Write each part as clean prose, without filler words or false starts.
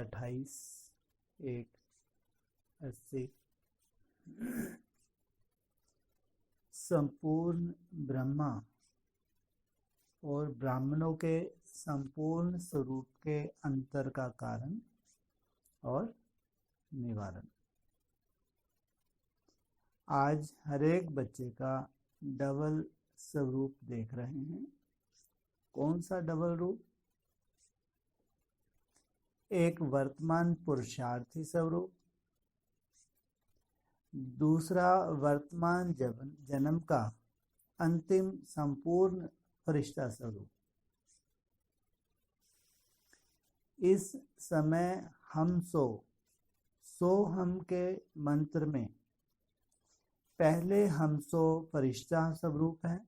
28/1/80 संपूर्ण ब्रह्मा और ब्राह्मणों के संपूर्ण स्वरूप के अंतर का कारण और निवारण। आज हर एक बच्चे का डबल स्वरूप देख रहे हैं। कौन सा डबल रूप? एक वर्तमान पुरुषार्थी स्वरूप, दूसरा वर्तमान जन्म का अंतिम संपूर्ण फरिश्ता स्वरूप। इस समय हम सो हम के मंत्र में पहले हम सो फरिश्ता स्वरूप है,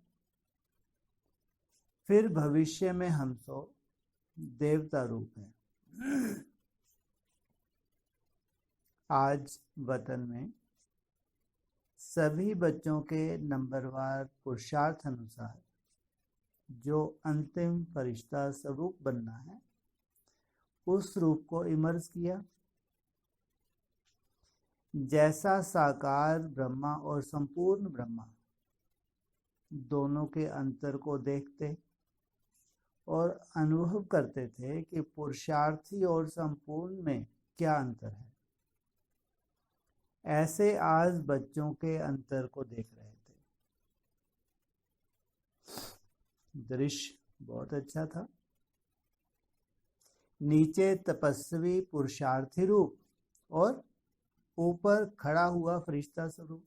फिर भविष्य में हम सो देवता रूप है। आज वतन में सभी बच्चों के नंबरवार पुरुषार्थ अनुसार जो अंतिम फरिश्ता स्वरूप बनना है, उस रूप को इमर्ज किया। जैसा साकार ब्रह्मा और संपूर्ण ब्रह्मा दोनों के अंतर को देखते और अनुभव करते थे कि पुरुषार्थी और संपूर्ण में क्या अंतर है, ऐसे आज बच्चों के अंतर को देख रहे थे। दृश्य बहुत अच्छा था। नीचे तपस्वी पुरुषार्थी रूप और ऊपर खड़ा हुआ फरिश्ता स्वरूप।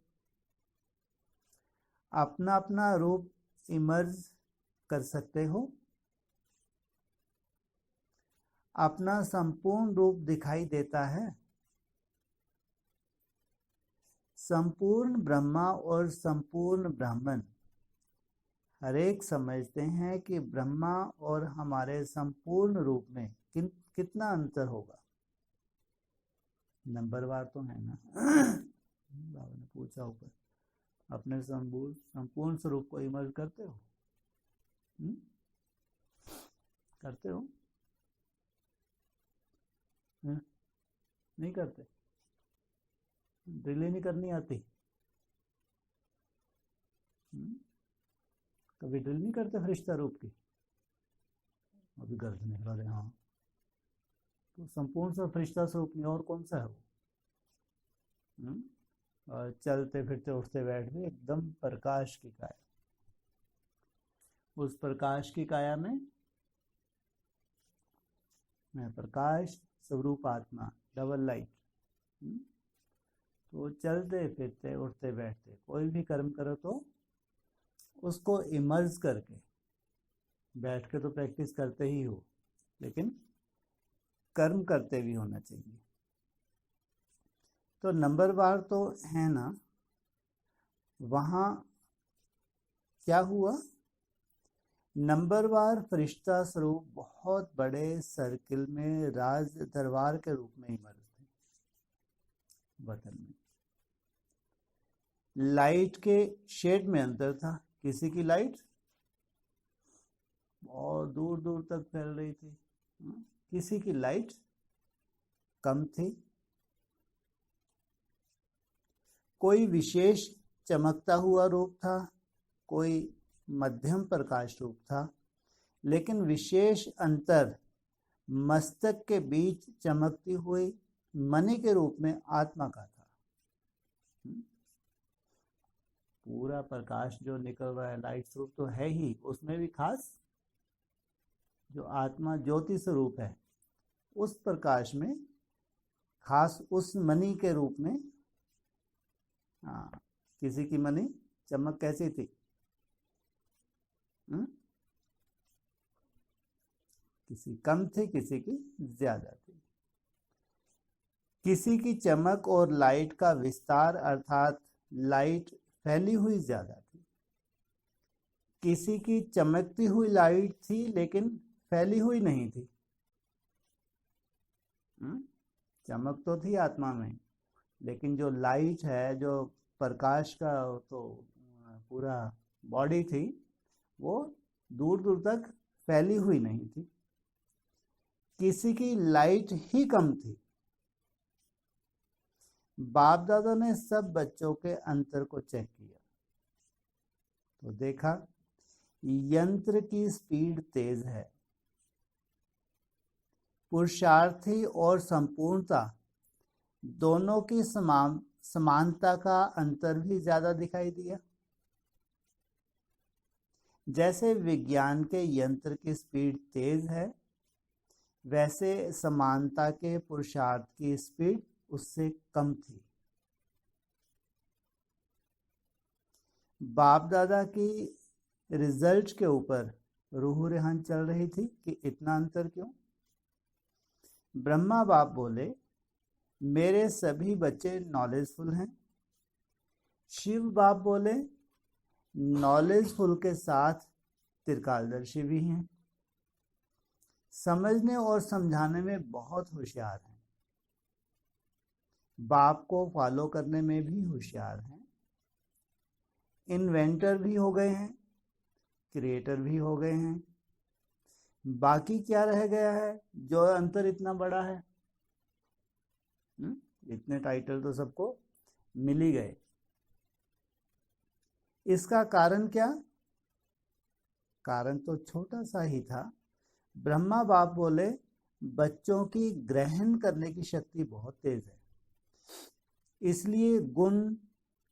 अपना अपना रूप इमर्ज कर सकते हो। अपना संपूर्ण रूप दिखाई देता है। संपूर्ण ब्रह्मा और संपूर्ण ब्राह्मण हर एक समझते हैं कि ब्रह्मा और हमारे संपूर्ण रूप में कितना अंतर होगा। नंबरवार तो है ना। बाबा ने पूछा ऊपर, अपने संपूर्ण स्वरूप को इमर्ज करते हो? करते हो? नहीं करते? ड्रिल नहीं करनी आती? कभी ड्रिल नहीं करते फरिश्ता रूप की? अभी गर्द निकला दे। हाँ, तो संपूर्ण सा फरिश्ता स्वरूप में और कौन सा है वो? और चलते फिरते उठते बैठते एकदम प्रकाश की काया। उस प्रकाश की काया में मैं प्रकाश स्वरूप आत्मा, डबल लाइट। तो चलते फिरते उठते बैठते कोई भी कर्म करो तो उसको इमर्ज करके, बैठ के तो प्रैक्टिस करते ही हो, लेकिन कर्म करते भी होना चाहिए। तो नंबरवार तो है ना। वहां क्या हुआ? नंबरवार फरिश्ता स्वरूप बहुत बड़े सर्किल में राज दरबार के रूप में इमर्ज थे वतन में। लाइट के शेड में अंतर था। किसी की लाइट और दूर दूर तक फैल रही थी, किसी की लाइट कम थी। कोई विशेष चमकता हुआ रूप था, कोई मध्यम प्रकाश रूप था, लेकिन विशेष अंतर मस्तक के बीच चमकती हुई मणि के रूप में आत्मा का था। पूरा प्रकाश जो निकल रहा है लाइट स्वरूप तो है ही, उसमें भी खास जो आत्मा ज्योति स्वरूप है, उस प्रकाश में खास उस मणि के रूप में। हाँ, किसी की मणि चमक कैसी थी? किसी कम थी, किसी की ज्यादा थी। किसी की चमक और लाइट का विस्तार अर्थात लाइट फैली हुई ज्यादा थी। किसी की चमकती हुई लाइट थी लेकिन फैली हुई नहीं थी। चमक तो थी आत्मा में, लेकिन जो लाइट है, जो प्रकाश का तो पूरा बॉडी थी, वो दूर दूर तक फैली हुई नहीं थी। किसी की लाइट ही कम थी। बाप दादा ने सब बच्चों के अंतर को चेक किया तो देखा यंत्र की स्पीड तेज है, पुरुषार्थी और संपूर्णता दोनों की समानता का अंतर भी ज्यादा दिखाई दिया। जैसे विज्ञान के यंत्र की स्पीड तेज है, वैसे समानता के पुरुषार्थ की स्पीड उससे कम थी। बाप दादा की रिजल्ट के ऊपर रूह रेहान चल रही थी कि इतना अंतर क्यों। ब्रह्मा बाप बोले, मेरे सभी बच्चे नॉलेजफुल हैं। शिव बाप बोले, नॉलेजफुल के साथ त्रिकालदर्शी भी हैं, समझने और समझाने में बहुत होशियार हैं, बाप को फॉलो करने में भी होशियार हैं, इन्वेंटर भी हो गए हैं, क्रिएटर भी हो गए हैं। बाकी क्या रह गया है जो अंतर इतना बड़ा है? इतने टाइटल तो सबको मिल ही गए। इसका कारण क्या? कारण तो छोटा सा ही था। ब्रह्मा बाप बोले, बच्चों की ग्रहण करने की शक्ति बहुत तेज है, इसलिए गुण,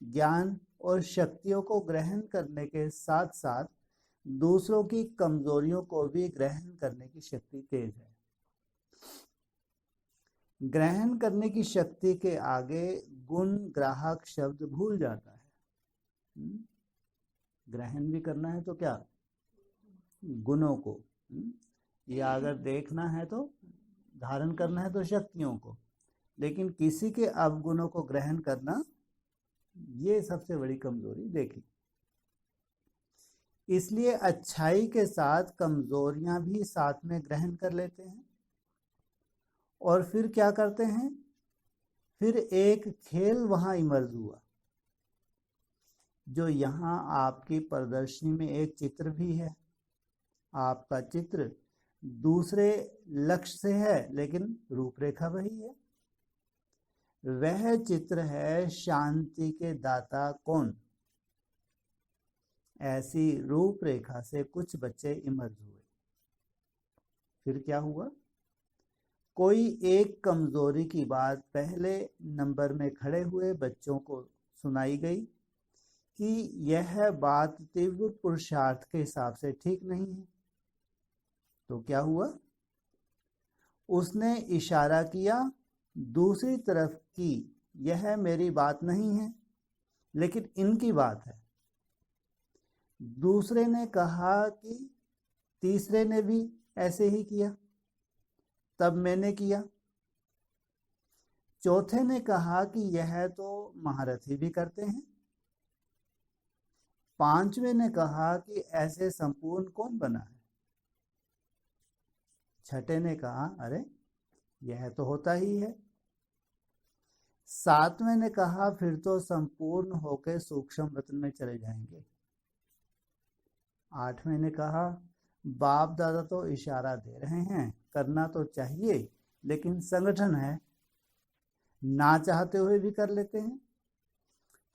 ज्ञान और शक्तियों को ग्रहण करने के साथ साथ दूसरों की कमजोरियों को भी ग्रहण करने की शक्ति तेज है। ग्रहण करने की शक्ति के आगे गुण ग्राहक शब्द भूल जाता है। ग्रहण भी करना है तो क्या? गुणों को, या अगर देखना है तो धारण करना है तो शक्तियों को, लेकिन किसी के अवगुणों को ग्रहण करना, ये सबसे बड़ी कमजोरी देखी। इसलिए अच्छाई के साथ कमजोरियां भी साथ में ग्रहण कर लेते हैं और फिर क्या करते हैं? फिर एक खेल वहां इमर्ज हुआ, जो यहाँ आपकी प्रदर्शनी में एक चित्र भी है। आपका चित्र दूसरे लक्ष्य से है, लेकिन रूपरेखा वही है। वह चित्र है शांति के दाता कौन। ऐसी रूपरेखा से कुछ बच्चे इमर्ज हुए। फिर क्या हुआ? कोई एक कमजोरी की बात पहले नंबर में खड़े हुए बच्चों को सुनाई गई कि यह बात तीव्र पुरुषार्थ के हिसाब से ठीक नहीं है। तो क्या हुआ? उसने इशारा किया दूसरी तरफ की, यह मेरी बात नहीं है, लेकिन इनकी बात है। दूसरे ने कहा कि तीसरे ने भी ऐसे ही किया, तब मैंने किया। चौथे ने कहा कि यह तो महारथी भी करते हैं। पांचवें ने कहा कि ऐसे संपूर्ण कौन बना है। छठे ने कहा, अरे यह तो होता ही है। सातवें ने कहा, फिर तो संपूर्ण होकर सूक्ष्म रत्न में चले जाएंगे। आठवें ने कहा, बाप दादा तो इशारा दे रहे हैं, करना तो चाहिए, लेकिन संगठन है, ना चाहते हुए भी कर लेते हैं।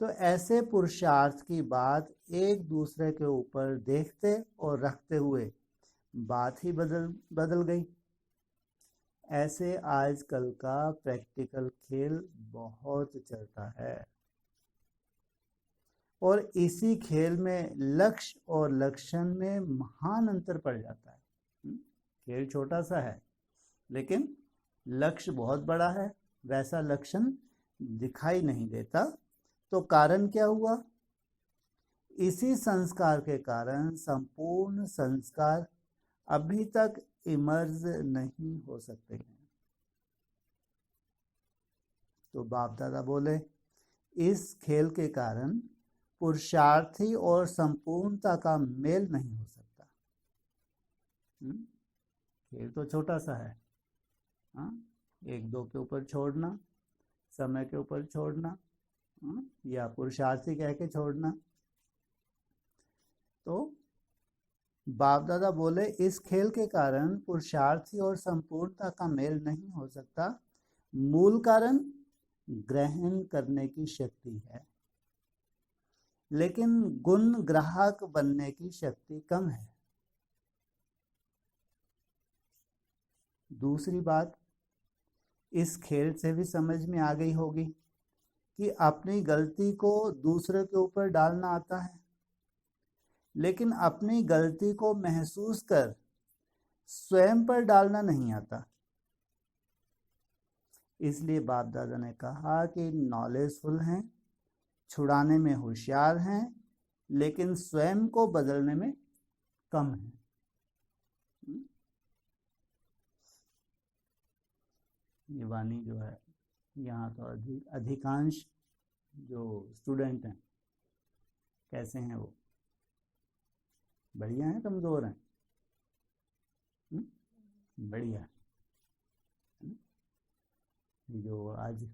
तो ऐसे पुरुषार्थ की बात एक दूसरे के ऊपर देखते और रखते हुए बात ही बदल गई। ऐसे आजकल का प्रैक्टिकल खेल बहुत चलता है, और इसी खेल में लक्ष्य और लक्षण में महान अंतर पड़ जाता है। खेल छोटा सा है, लेकिन लक्ष्य बहुत बड़ा है, वैसा लक्षण दिखाई नहीं देता। तो कारण क्या हुआ? इसी संस्कार के कारण संपूर्ण संस्कार अभी तक इमर्ज नहीं हो सकते हैं। तो बाप दादा बोले, इस खेल के कारण पुरुषार्थी और संपूर्णता का मेल नहीं हो सकता। खेल तो छोटा सा है, हाँ, एक दो के ऊपर छोड़ना, समय के ऊपर छोड़ना, या पुरुषार्थी कह के छोड़ना। तो बाप दादा बोले इस खेल के कारण पुरुषार्थी और संपूर्णता का मेल नहीं हो सकता। मूल कारण ग्रहण करने की शक्ति है, लेकिन गुण ग्राहक बनने की शक्ति कम है। दूसरी बात इस खेल से भी समझ में आ गई होगी कि अपनी गलती को दूसरे के ऊपर डालना आता है, लेकिन अपनी गलती को महसूस कर स्वयं पर डालना नहीं आता। इसलिए बाप दादा ने कहा कि नॉलेजफुल हैं, छुड़ाने में होशियार हैं, लेकिन स्वयं को बदलने में कम है। ये वाणी जो है यहाँ तो अधिकांश जो स्टूडेंट हैं कैसे हैं, वो बढ़िया हैं कमजोर हैं? बढ़िया। जो आज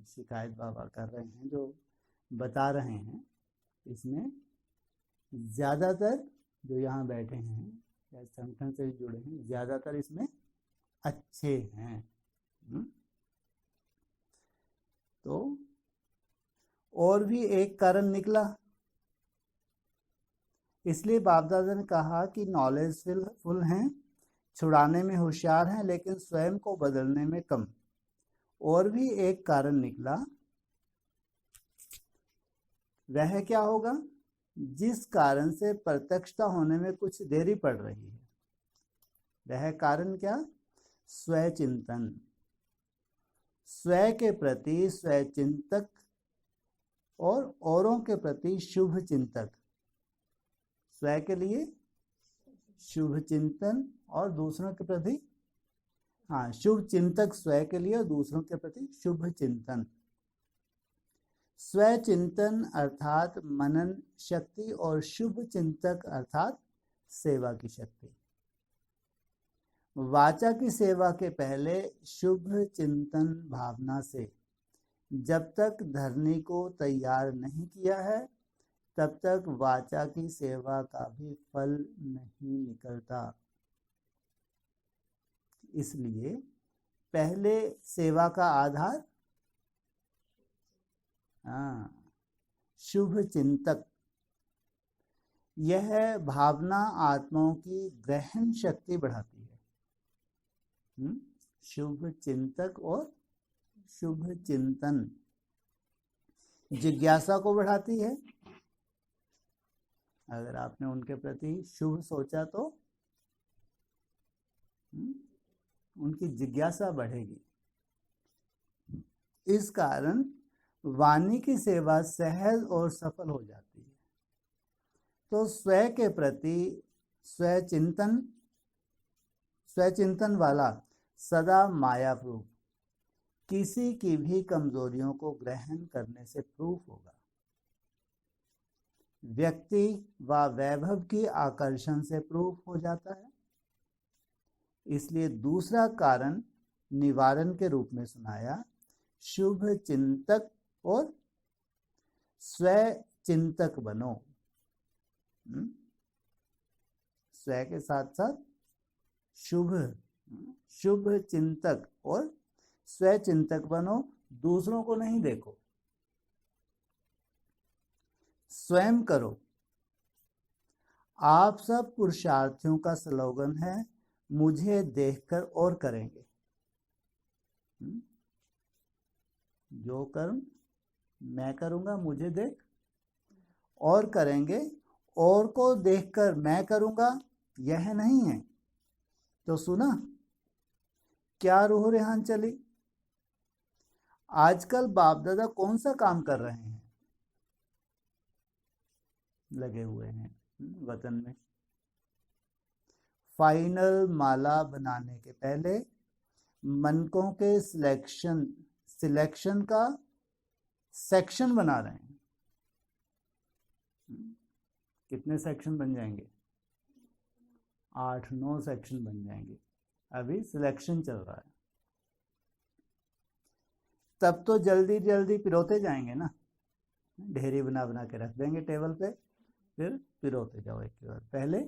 शिकायत बाबा कर रहे हैं, जो बता रहे हैं, इसमें ज़्यादातर जो यहाँ बैठे हैं या संगठन से जुड़े हैं, ज़्यादातर इसमें अच्छे हैं। तो और भी एक कारण निकला। इसलिए बाप दादा ने कहा कि नॉलेजफुल हैं, छुड़ाने में होशियार हैं, लेकिन स्वयं को बदलने में कम। और भी एक कारण निकला। वह क्या होगा? जिस कारण से प्रत्यक्षता होने में कुछ देरी पड़ रही है, वह कारण क्या? स्वचिंतन। स्वयं के प्रति स्वचिंतक और औरों के प्रति शुभ चिंतक। स्वयं के लिए शुभ चिंतन और दूसरों के प्रति शुभ चिंतक। स्वयं के लिए और दूसरों के प्रति शुभ चिंतन। स्वचिंतन अर्थात मनन शक्ति और शुभ चिंतक अर्थात सेवा की शक्ति। वाचा की सेवा के पहले शुभ चिंतन भावना से जब तक धरनी को तैयार नहीं किया है, तब तक वाचा की सेवा का भी फल नहीं निकलता। इसलिए पहले सेवा का आधार शुभ चिंतक। यह भावना आत्माओं की ग्रहण शक्ति बढ़ाती है। शुभ चिंतक और शुभ चिंतन जिज्ञासा को बढ़ाती है। अगर आपने उनके प्रति शुभ सोचा तो उनकी जिज्ञासा बढ़ेगी। इस कारण वाणी की सेवा सहज और सफल हो जाती है। तो स्वयं के प्रति स्वचिंतन वाला सदा मायाप्रूफ किसी की भी कमजोरियों को ग्रहण करने से प्रूफ होगा। व्यक्ति व वैभव की आकर्षण से प्रूफ हो जाता है। इसलिए दूसरा कारण निवारण के रूप में सुनाया, शुभ चिंतक और स्वचिंतक बनो। स्वयं के साथ साथ शुभ चिंतक और स्वचिंतक बनो। दूसरों को नहीं देखो, स्वयं करो। आप सब पुरुषार्थियों का स्लोगन है, मुझे देखकर और करेंगे। जो कर्म मैं करूंगा मुझे देख और करेंगे, और को देखकर मैं करूंगा, यह नहीं है। तो सुना क्या रूह रेहान चली। आजकल बाप दादा कौन सा काम कर रहे हैं? लगे हुए हैं वतन में। फाइनल माला बनाने के पहले मनकों के सिलेक्शन का सेक्शन बना रहे हैं। कितने सेक्शन बन जाएंगे? 8-9 सेक्शन बन जाएंगे। अभी सिलेक्शन चल रहा है। तब तो जल्दी जल्दी पिरोते जाएंगे ना। ढेरी बना बना के रख देंगे टेबल पे, फिर पिरोते जाओ एक के बाद। पहले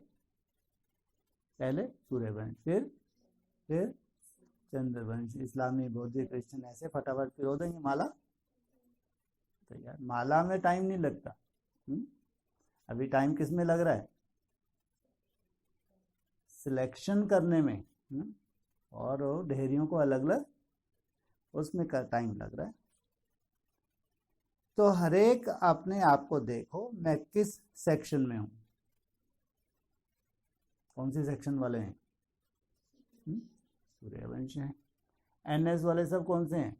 पहले सूर्यवंश, फिर चंद्रवंश, इस्लामी, बौद्धिक, क्रिश्चियन, ऐसे फटाफट पिरो देंगे माला। तो यार माला में टाइम नहीं लगता। अभी टाइम किस में लग रहा है? सिलेक्शन करने में। और ढेरियों को अलग अलग उसमें का टाइम लग रहा है। तो हर एक अपने आप को देखो, मैं किस सेक्शन में हूं, कौन सी सेक्शन वाले हैं? सूर्यवंशी हैं। एनएस वाले सब कौन से हैं?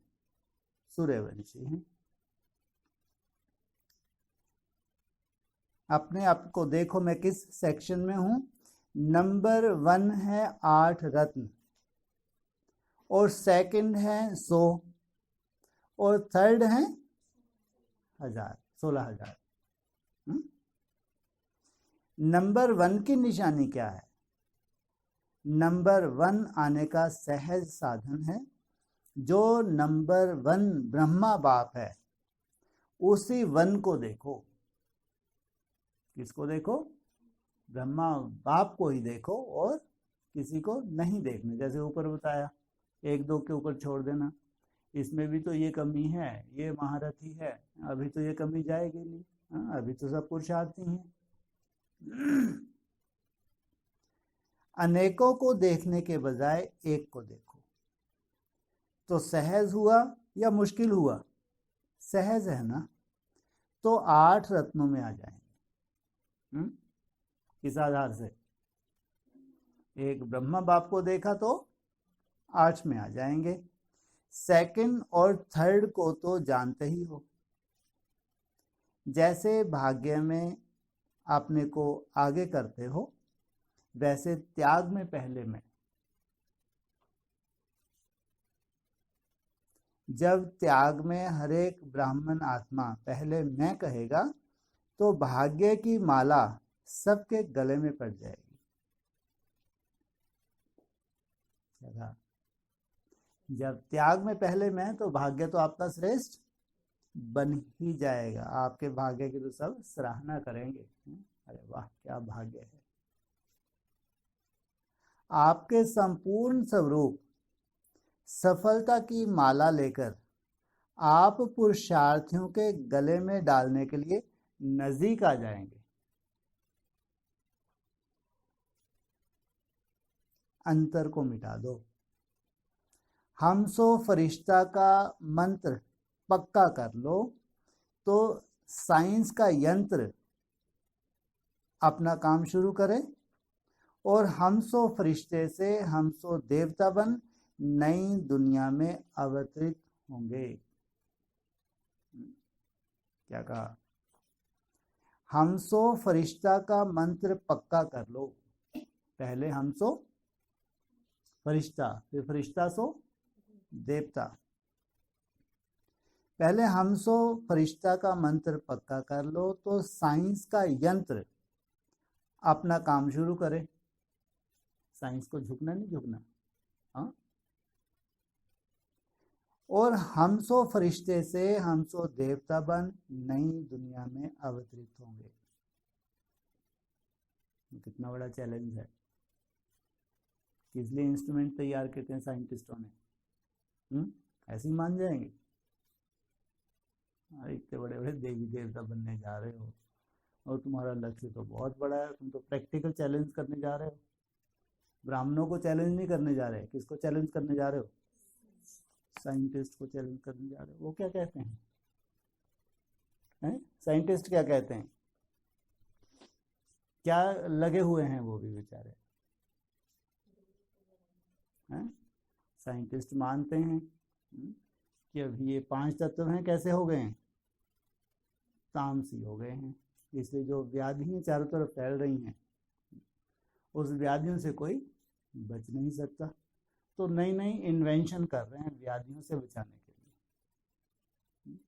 सूर्यवंशी हैं। अपने आप को देखो, मैं किस सेक्शन में हूं। नंबर 1 है 8 रत्न, और सेकंड है 100, और थर्ड है 1000, 16,000। नंबर 1 की निशानी क्या है? नंबर 1 आने का सहज साधन है। जो नंबर 1 ब्रह्मा बाप है, उसी 1 को देखो। किसको देखो? ब्रह्मा बाप को ही देखो, और किसी को नहीं देखने। जैसे ऊपर बताया, 1-2 के ऊपर छोड़ देना। इसमें भी तो ये कमी है, ये महारथी है, अभी तो ये कमी जाएगी नहीं। अभी तो सब पुरुषार्थी हैं। अनेकों को देखने के बजाय एक को देखो, तो सहज हुआ या मुश्किल हुआ? सहज है ना। तो 8 रत्नों में आ जाएंगे। किस आधार से? एक ब्रह्मा बाप को देखा तो 8 में आ जाएंगे। सेकंड और थर्ड को तो जानते ही हो। जैसे भाग्य में अपने को आगे करते हो, वैसे त्याग में पहले में। जब त्याग में हर एक ब्राह्मण आत्मा पहले मैं कहेगा, तो भाग्य की माला सबके गले में पड़ जाएगी। जब त्याग में पहले मैं, तो भाग्य तो आपका श्रेष्ठ बन ही जाएगा। आपके भाग्य की तो सब सराहना करेंगे। अरे वाह, क्या भाग्य है। आपके संपूर्ण स्वरूप सफलता की माला लेकर आप पुरुषार्थियों के गले में डालने के लिए नजदीक आ जाएंगे। अंतर को मिटा दो। हम सो फरिश्ता का मंत्र पक्का कर लो, तो साइंस का यंत्र अपना काम शुरू करे, और हम सो फरिश्ते से हम सो देवता बन नई दुनिया में अवतरित होंगे। क्या कहा? हम सो फरिश्ता का मंत्र पक्का कर लो। पहले हम सो फरिश्ता, फिर फरिश्ता सो देवता। पहले हम सो फरिश्ता का मंत्र पक्का कर लो, तो साइंस का यंत्र अपना काम शुरू करे। साइंस को झुकना नहीं झुकना। हाँ। और हम सो फरिश्ते से हम सो देवता बन नई दुनिया में अवतरित होंगे। कितना बड़ा चैलेंज है। किस लिए इंस्ट्रूमेंट तैयार करते हैं साइंटिस्टों ने? ऐसे ही मान जाएंगे? इतने बड़े बड़े देवी देवता बनने जा रहे हो, और तुम्हारा लक्ष्य तो बहुत बड़ा है। तुम तो प्रैक्टिकल चैलेंज करने जा रहे हो। ब्राह्मणों को चैलेंज नहीं करने जा रहे। किसको चैलेंज करने जा रहे हो? साइंटिस्ट को चैलेंज करने जा रहे हो। वो क्या कहते हैं? साइंटिस्ट क्या कहते हैं? क्या लगे हुए हैं वो भी बेचारे। साइंटिस्ट मानते हैं कि अभी ये 5 तत्व हैं, कैसे हो गए हैं? तामसी हो गए हैं। इसलिए जो व्याधियां चारों तरफ फैल रही हैं, उस व्याधियों से कोई बच नहीं सकता। तो नई नई इन्वेंशन कर रहे हैं व्याधियों से बचाने के लिए।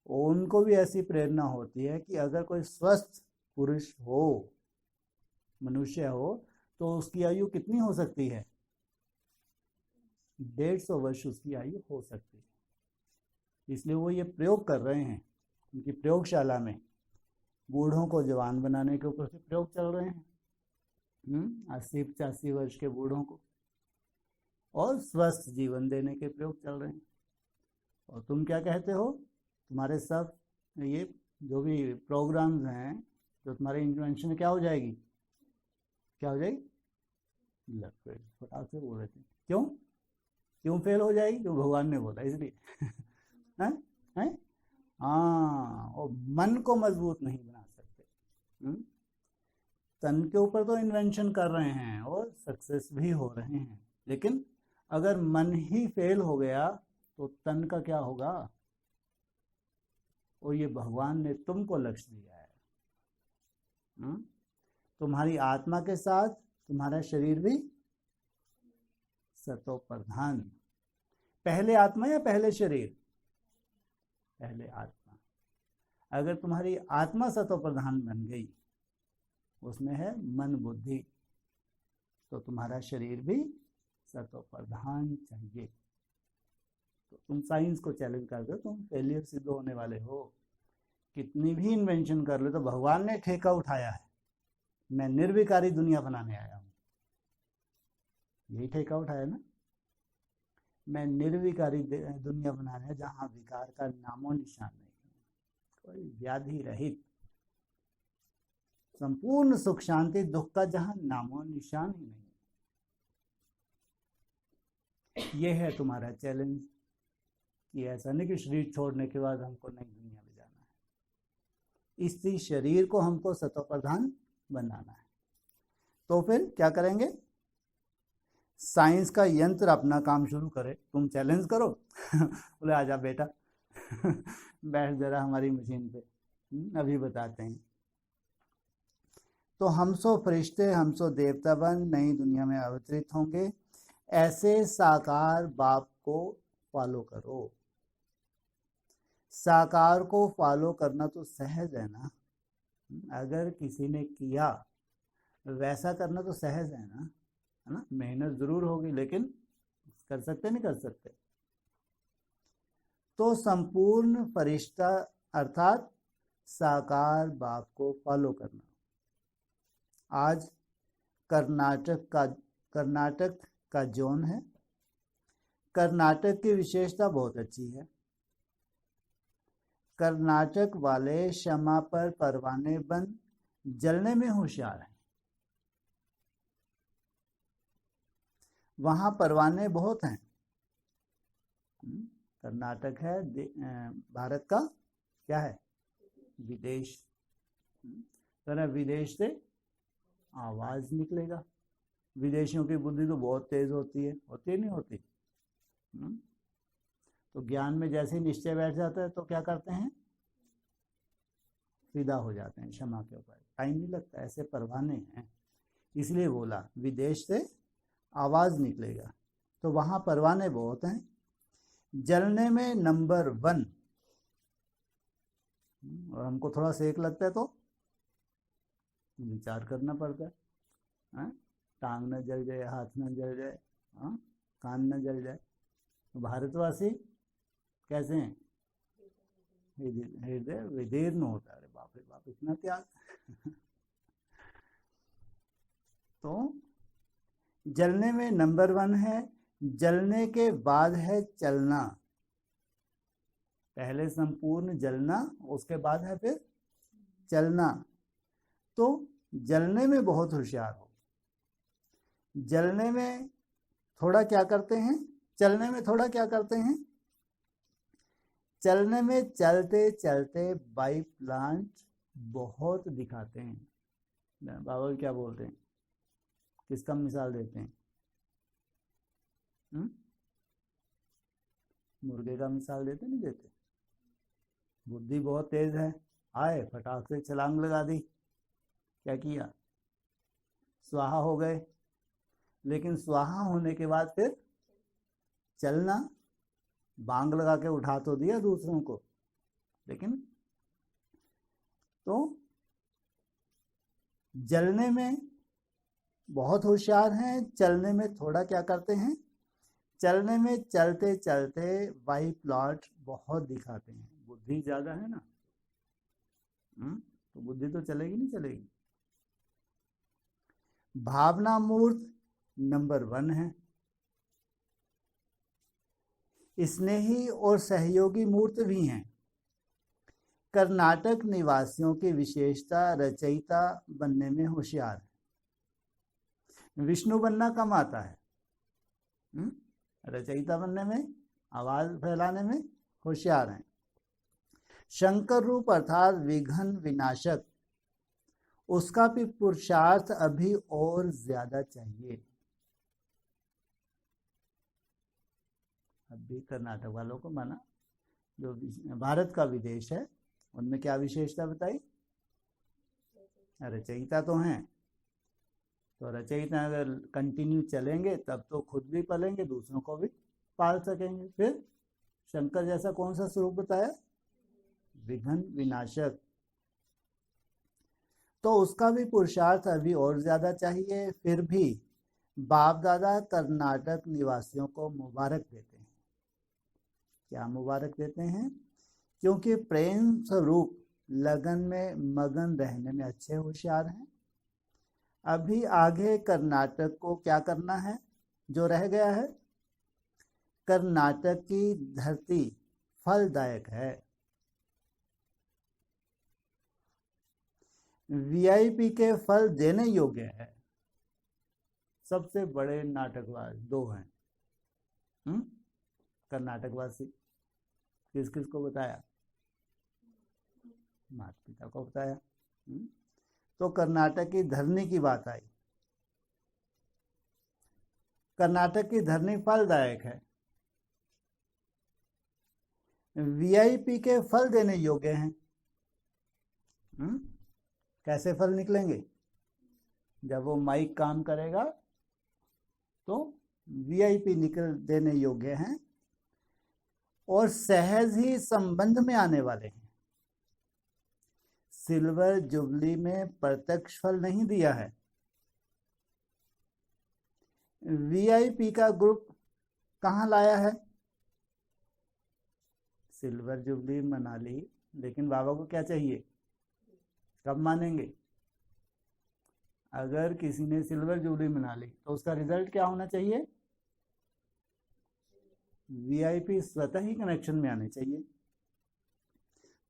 उनको भी ऐसी प्रेरणा होती है कि अगर कोई स्वस्थ पुरुष हो, मनुष्य हो, तो उसकी आयु कितनी हो सकती है? 150 वर्ष उसकी आयु हो सकती है। इसलिए वो ये प्रयोग कर रहे हैं। उनकी प्रयोगशाला में बूढ़ों को जवान बनाने के ऊपर से प्रयोग चल रहे हैं। 80-85 वर्ष के बूढ़ों को, और स्वस्थ जीवन देने के प्रयोग चल रहे हैं। और तुम क्या कहते हो, तुम्हारे सब ये जो भी प्रोग्राम्स हैं, जो तुम्हारी इन्वेंशन क्या हो जाएगी, क्या हो जाएगी, फटाक से बोल रहे थे, क्यों फेल हो जाएगी, जो भगवान ने बोला इसलिए हैं हैं। हाँ, और मन को मजबूत नहीं बना सकते। तन के ऊपर तो इन्वेंशन कर रहे हैं और सक्सेस भी हो रहे हैं, लेकिन अगर मन ही फेल हो गया तो तन का क्या होगा। और ये भगवान ने तुमको लक्ष्य दिया है। तुम्हारी आत्मा के साथ तुम्हारा शरीर भी सतो प्रधान। पहले आत्मा या पहले शरीर, पहले आत्मा। अगर तुम्हारी आत्मा सतो प्रधान बन गई, उसमें है मन बुद्धि, तो तुम्हारा शरीर भी सतो प्रधान चाहिए। तो तुम साइंस को चैलेंज कर दो, तुम फेलियर सिद्ध होने वाले हो। कितनी भी इन्वेंशन कर लो, तो भगवान ने ठेका उठाया है, मैं निर्विकारी दुनिया बनाने आया हूं। यही ठेका उठाया ना, मैं निर्विकारी दुनिया बनाने आया, जहां विकार का नामो निशान नहीं, कोई व्याधि रहित संपूर्ण सुख शांति, दुख का जहां नामो निशान ही नहीं। ये है तुम्हारा चैलेंज, कि ऐसा नहीं कि शरीर छोड़ने के बाद हमको नई दुनिया में जाना है, इसी शरीर को हमको सतो प्रधान बनाना है। तो फिर क्या करेंगे, साइंस का यंत्र अपना काम शुरू करे। तुम चैलेंज करो बोले आजा बेटा बैठ जरा हमारी मशीन पे, अभी बताते हैं। तो हम सो फरिश्ते, हम सो देवता बन नई दुनिया में अवतरित होंगे, ऐसे साकार बाप को फॉलो करो। साकार को फॉलो करना तो सहज है ना, अगर किसी ने किया वैसा करना तो सहज है ना, है ना। मेहनत जरूर होगी, लेकिन कर सकते नहीं कर सकते। तो संपूर्ण फरिश्ता अर्थात साकार बाप को फॉलो करना। आज कर्नाटक का जोन है। कर्नाटक की विशेषता बहुत अच्छी है। कर्नाटक वाले क्षमा पर परवाने बन जलने में होशियार हैं। वहां परवाने बहुत हैं। कर्नाटक है भारत का क्या है, विदेश। तो विदेश से आवाज निकलेगा। विदेशियों की बुद्धि तो बहुत तेज होती है नहीं होती। तो ज्ञान में जैसे ही निश्चय बैठ जाता है तो क्या करते हैं, फिदा हो जाते हैं क्षमा के ऊपर, टाइम नहीं लगता। ऐसे परवाने हैं, इसलिए बोला विदेश से आवाज निकलेगा। तो वहां परवाने बहुत हैं। जलने में नंबर 1। और हमको थोड़ा सेक लगता है तो विचार करना पड़ता है, टांग न जल जाए, हाथ न जल जाए, कान न जल जाए। तो भारतवासी कैसे हैं, हृदय विदीर्ण होता है। अरे बाप रे बाप, इतना त्याग तो जलने में नंबर 1 है। जलने के बाद है चलना। पहले संपूर्ण जलना, उसके बाद है फिर चलना। तो जलने में बहुत होशियार हो। जलने में थोड़ा क्या करते हैं, चलने में थोड़ा क्या करते हैं। चलने में चलते चलते बाई प्लांट बहुत दिखाते हैं। बाबा क्या बोलते हैं, किसका मिसाल देते हैं, मुर्गे का मिसाल देते नहीं देते। बुद्धि बहुत तेज है, आए फटाक से छलांग लगा दी, क्या किया, स्वाहा हो गए। लेकिन स्वाहा होने के बाद फिर चलना, बांग लगा के उठा तो दिया दूसरों को, लेकिन तो जलने में बहुत होशियार हैं, चलने में थोड़ा क्या करते हैं। चलने में चलते चलते वाई प्लॉट बहुत दिखाते हैं। बुद्धि ज्यादा है ना, तो बुद्धि तो चलेगी नहीं चलेगी। भावना मूर्त नंबर 1 है। स्नेही और सहयोगी मूर्त भी हैं। कर्नाटक निवासियों की विशेषता रचयिता बनने में होशियार है। विष्णु बनना कम आता है, रचयिता बनने में, आवाज फैलाने में होशियार हैं। शंकर रूप अर्थात विघ्न विनाशक, उसका भी पुरुषार्थ अभी और ज्यादा चाहिए। अभी कर्नाटक वालों को माना, जो भारत का विदेश है, उनमें क्या विशेषता बताई? रचयिता तो हैं, तो रचयिता अगर कंटिन्यू चलेंगे तब तो खुद भी पलेंगे, दूसरों को भी पाल सकेंगे। फिर शंकर जैसा कौन सा स्वरूप बताया? विघ्न विनाशक, तो उसका भी पुरुषार्थ अभी और ज्यादा चाहिए। फिर भी बाप दादा कर्नाटक निवासियों को मुबारक देते हैं। क्या मुबारक देते हैं? क्योंकि प्रेम स्वरूप लगन में मगन रहने में अच्छे होशियार हैं। अभी आगे कर्नाटक को क्या करना है जो रह गया है? कर्नाटक की धरती फलदायक है। वीआईपी के फल देने योग्य है। सबसे बड़े नाटकवाद 2 हैं। कर्नाटकवासी किस किस को बताया? माता पिता को बताया। तो कर्नाटक की धरनी की बात आई। कर्नाटक की धरनी फलदायक है। वीआईपी के फल देने योग्य हैं। कैसे फल निकलेंगे? जब वो माइक काम करेगा तो वीआईपी निकल देने योग्य हैं और सहज ही संबंध में आने वाले हैं। सिल्वर जुबली में प्रत्यक्ष फल नहीं दिया है। वीआईपी का ग्रुप कहां लाया है? सिल्वर जुबली मना ली, लेकिन बाबा को क्या चाहिए? कब मानेंगे? अगर किसी ने सिल्वर जुबली मना ली तो उसका रिजल्ट क्या होना चाहिए? वीआईपी स्वतः ही कनेक्शन में आने चाहिए।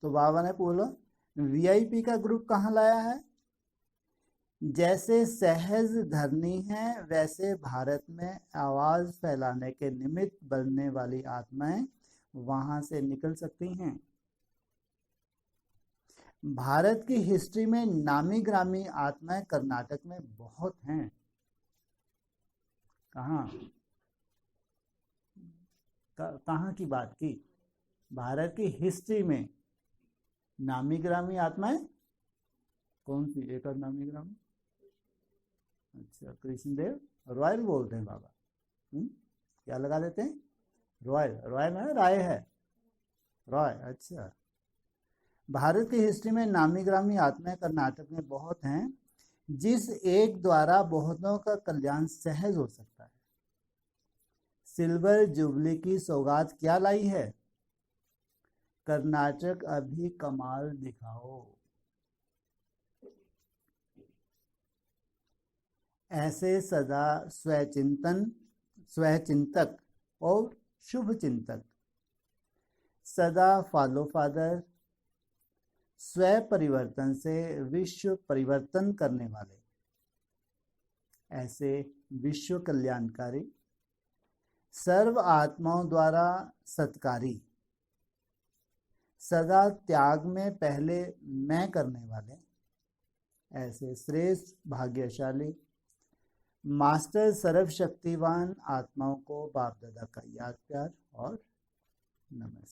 तो बाबा ने बोला वीआईपी का ग्रुप कहां लाया है? जैसे सहज धरनी है वैसे भारत में आवाज फैलाने के निमित्त बनने वाली आत्माएं वहां से निकल सकती हैं। भारत की हिस्ट्री में नामी ग्रामी आत्माएं कर्नाटक में बहुत हैं। कहाँ की बात की? भारत की हिस्ट्री में नामी ग्रामी आत्माएं कौन सी? एक और नामी ग्रामी, अच्छा कृष्णदेव रॉयल बोलते हैं बाबा। क्या लगा देते हैं? रॉयल। रॉयल है, राय है, रॉय। अच्छा, भारत की हिस्ट्री में नामी ग्रामी आत्माएं कर्नाटक में बहुत हैं, जिस एक द्वारा बहुतों का कल्याण सहज हो सकता है। सिल्वर जुबली की सौगात क्या लाई है? कर्नाटक अभी कमाल दिखाओ। ऐसे सदा स्वचिंतक और शुभ चिंतक, सदा फॉलो फादर, स्व परिवर्तन से विश्व परिवर्तन करने वाले, ऐसे विश्व कल्याणकारी, सर्व आत्माओं द्वारा सत्कारी, सदा त्याग में पहले मैं करने वाले, ऐसे श्रेष्ठ भाग्यशाली मास्टर सर्वशक्तिवान आत्माओं को बाप दादा का याद प्यार और नमस्कार।